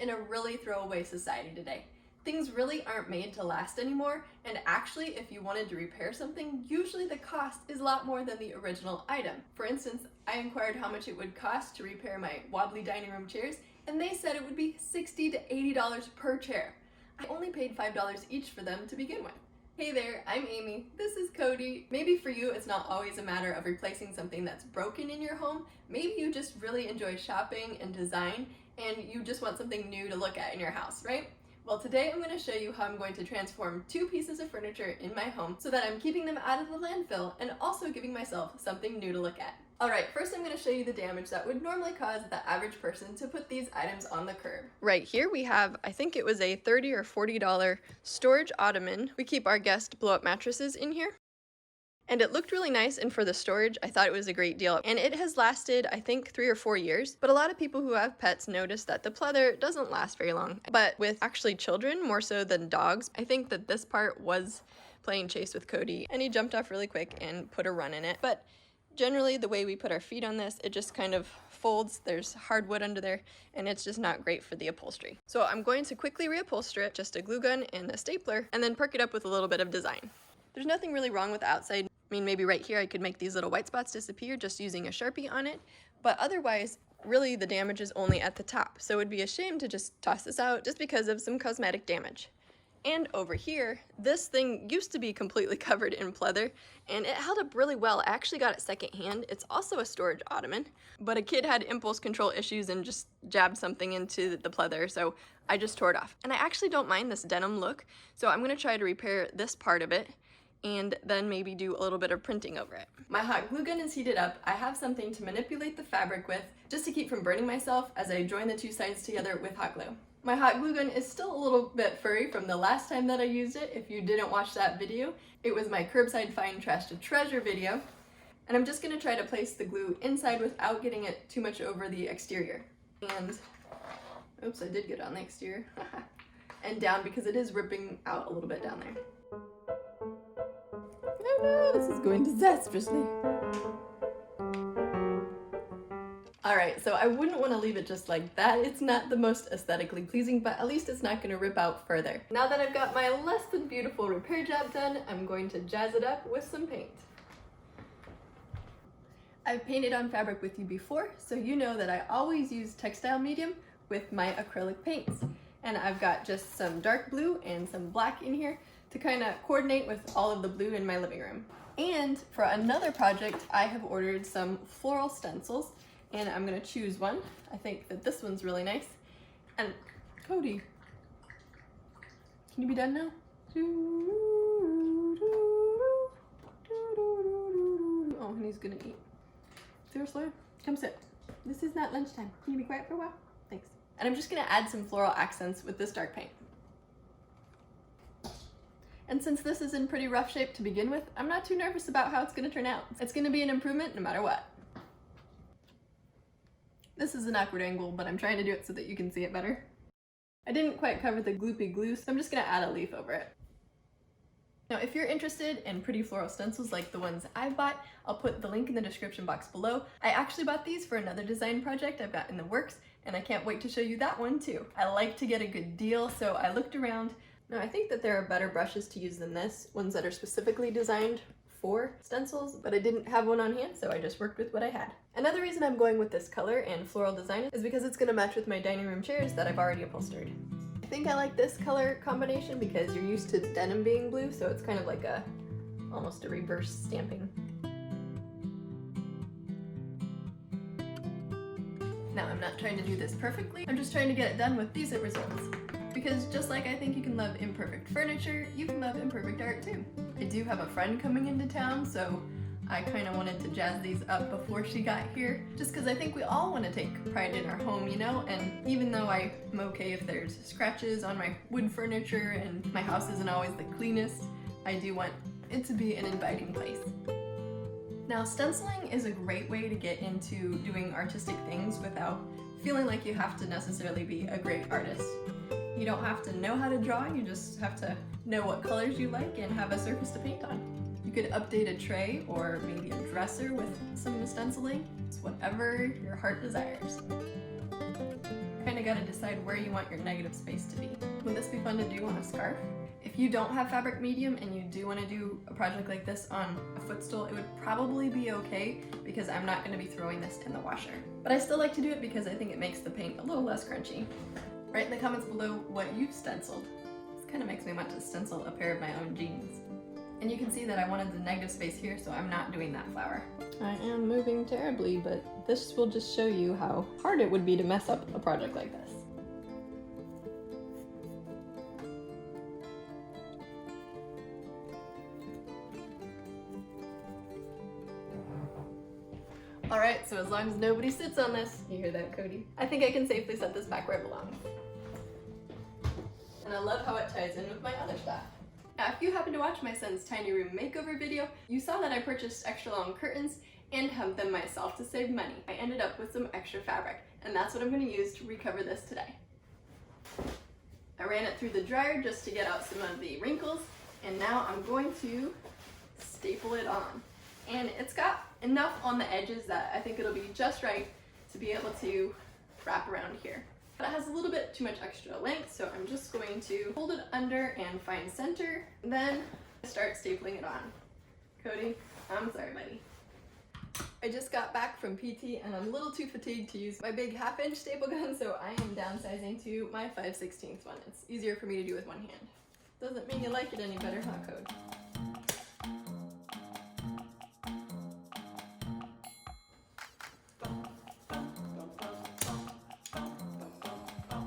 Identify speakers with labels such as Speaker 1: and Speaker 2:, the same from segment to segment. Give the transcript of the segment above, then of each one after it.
Speaker 1: in a really throwaway society today. Things really aren't made to last anymore, and actually if you wanted to repair something, usually the cost is a lot more than the original item. For instance, I inquired how much it would cost to repair my wobbly dining room chairs, and they said it would be $60 to $80 per chair. I only paid $5 each for them to begin with. Hey there, I'm Amy, this is Cody. Maybe for you it's not always a matter of replacing something that's broken in your home. Maybe you just really enjoy shopping and design and you just want something new to look at in your house, right? Well, today I'm going to show you how I'm going to transform 2 pieces of furniture in my home so that I'm keeping them out of the landfill and also giving myself something new to look at. Alright, first I'm going to show you the damage that would normally cause the average person to put these items on the curb. Right here we have, I think it was a $30 or $40 storage ottoman. We keep our guest blow-up mattresses in here. And it looked really nice, and for the storage, I thought it was a great deal. And it has lasted, I think, 3 or 4 years. But a lot of people who have pets notice that the pleather doesn't last very long. But with actually children, more so than dogs, I think that this part was playing chase with Cody, and he jumped off really quick and put a run in it. But generally, the way we put our feet on this, it just kind of folds. There's hardwood under there, and it's just not great for the upholstery. So I'm going to quickly reupholster it, just a glue gun and a stapler, and then perk it up with a little bit of design. There's nothing really wrong with the outside. I mean, maybe right here I could make these little white spots disappear just using a Sharpie on it, but otherwise, really the damage is only at the top. So it would be a shame to just toss this out just because of some cosmetic damage. And over here, this thing used to be completely covered in pleather, and it held up really well. I actually got it secondhand. It's also a storage ottoman, but a kid had impulse control issues and just jabbed something into the pleather, so I just tore it off. And I actually don't mind this denim look, so I'm gonna try to repair this part of it and then maybe do a little bit of printing over it. My hot glue gun is heated up. I have something to manipulate the fabric with, just to keep from burning myself as I join the 2 sides together with hot glue. My hot glue gun is still a little bit furry from the last time that I used it. If you didn't watch that video, it was my curbside find trash to treasure video. And I'm just gonna try to place the glue inside without getting it too much over the exterior. And, oops, I did get on the exterior. And down because it is ripping out a little bit down there. Oh no, this is going disastrously. Alright, so I wouldn't want to leave it just like that. It's not the most aesthetically pleasing, but at least it's not going to rip out further. Now that I've got my less than beautiful repair job done, I'm going to jazz it up with some paint. I've painted on fabric with you before, so you know that I always use textile medium with my acrylic paints. And I've got just some dark blue and some black in here to kind of coordinate with all of the blue in my living room. And for another project, I have ordered some floral stencils, and I'm gonna choose one. I think that this one's really nice. And Cody, can you be done now? Oh, and he's gonna eat. Seriously? Come sit. This is not lunchtime. Can you be quiet for a while? Thanks. And I'm just gonna add some floral accents with this dark paint. And since this is in pretty rough shape to begin with, I'm not too nervous about how it's gonna turn out. It's gonna be an improvement no matter what. This is an awkward angle, but I'm trying to do it so that you can see it better. I didn't quite cover the gloopy glue, so I'm just gonna add a leaf over it. Now, if you're interested in pretty floral stencils like the ones I've bought, I'll put the link in the description box below. I actually bought these for another design project I've got in the works, and I can't wait to show you that one too. I like to get a good deal, so I looked around. Now, I think that there are better brushes to use than this, ones that are specifically designed for stencils, but I didn't have one on hand, so I just worked with what I had. Another reason I'm going with this color and floral design is because it's gonna match with my dining room chairs that I've already upholstered. I think I like this color combination because you're used to denim being blue, so it's kind of like almost a reverse stamping. Now, I'm not trying to do this perfectly, I'm just trying to get it done with decent results. Because just like I think you can love imperfect furniture, you can love imperfect art too. I do have a friend coming into town, so I kind of wanted to jazz these up before she got here, just because I think we all want to take pride in our home, you know? And even though I'm okay if there's scratches on my wood furniture and my house isn't always the cleanest, I do want it to be an inviting place. Now, stenciling is a great way to get into doing artistic things without feeling like you have to necessarily be a great artist. You don't have to know how to draw, you just have to know what colors you like and have a surface to paint on. You could update a tray or maybe a dresser with some stenciling. It's whatever your heart desires. Kind of got to decide where you want your negative space to be. Would this be fun to do on a scarf? If you don't have fabric medium and you do want to do a project like this on a footstool, it would probably be okay because I'm not going to be throwing this in the washer. But I still like to do it because I think it makes the paint a little less crunchy. Write in the comments below what you've stenciled. This kind of makes me want to stencil a pair of my own jeans. And you can see that I wanted the negative space here, so I'm not doing that flower. I am moving terribly, but this will just show you how hard it would be to mess up a project like this. Alright, so as long as nobody sits on this, you hear that, Cody? I think I can safely set this back where it belongs. And I love how it ties in with my other stuff. Now, if you happen to watch my son's tiny room makeover video, you saw that I purchased extra long curtains and hemmed them myself to save money. I ended up with some extra fabric, and that's what I'm going to use to recover this today. I ran it through the dryer just to get out some of the wrinkles, and now I'm going to staple it on. And it's got enough on the edges that I think it'll be just right to be able to wrap around here. But it has a little bit too much extra length, so I'm just going to hold it under and find center, then start stapling it on. Cody, I'm sorry, buddy. I just got back from PT and I'm a little too fatigued to use my big 1/2-inch staple gun, so I am downsizing to my 5/16 one. It's easier for me to do with one hand. Doesn't mean you like it any better, huh, Code?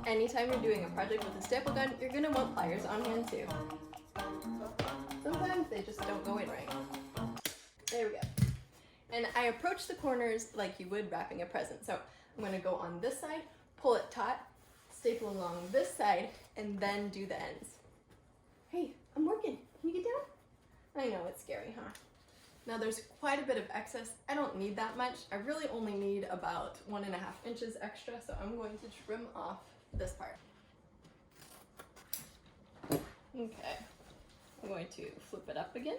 Speaker 1: Anytime you're doing a project with a staple gun, you're gonna want pliers on hand too. Sometimes they just don't go in right. There we go. And I approach the corners like you would wrapping a present. So I'm gonna go on this side, pull it taut, staple along this side, and then do the ends. Hey, I'm working. Can you get down? I know, it's scary, huh? Now there's quite a bit of excess. I don't need that much. I really only need about 1.5 inches extra, so I'm going to trim off this part. Okay, I'm going to flip it up again.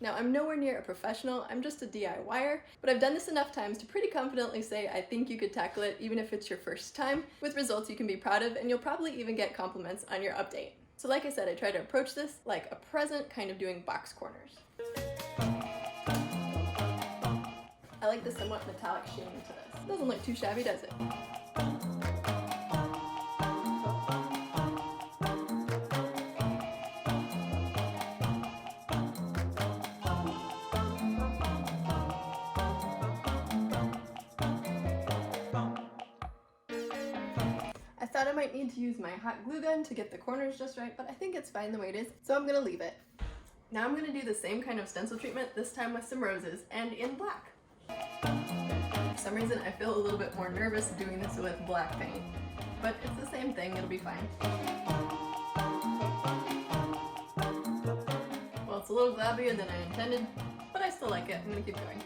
Speaker 1: Now, I'm nowhere near a professional, I'm just a DIYer, but I've done this enough times to pretty confidently say I think you could tackle it even if it's your first time, with results you can be proud of, and you'll probably even get compliments on your update. So like I said, I try to approach this like a present, kind of doing box corners. I like the somewhat metallic sheen to this. Doesn't look too shabby, does it? I thought I might need to use my hot glue gun to get the corners just right, but I think it's fine the way it is, so I'm gonna leave it. Now I'm gonna do the same kind of stencil treatment, this time with some roses, and in black. For some reason I feel a little bit more nervous doing this with black paint, but it's the same thing, it'll be fine. Well, it's a little glabbier than I intended, but I still like it. I'm gonna keep going.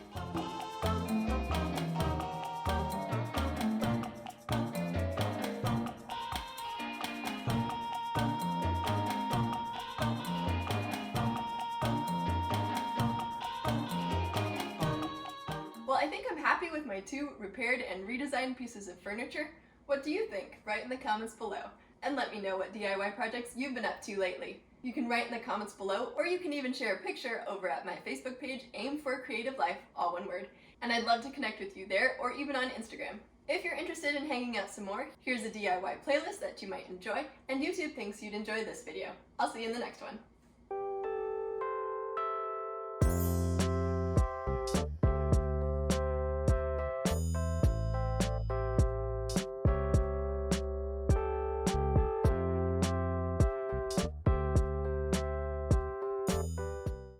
Speaker 1: Well, I think I'm happy with my 2 repaired and redesigned pieces of furniture. What do you think? Write in the comments below. And let me know what DIY projects you've been up to lately. You can write in the comments below, or you can even share a picture over at my Facebook page, Aim for a Creative Life, all one word. And I'd love to connect with you there, or even on Instagram. If you're interested in hanging out some more, here's a DIY playlist that you might enjoy, and YouTube thinks you'd enjoy this video. I'll see you in the next one.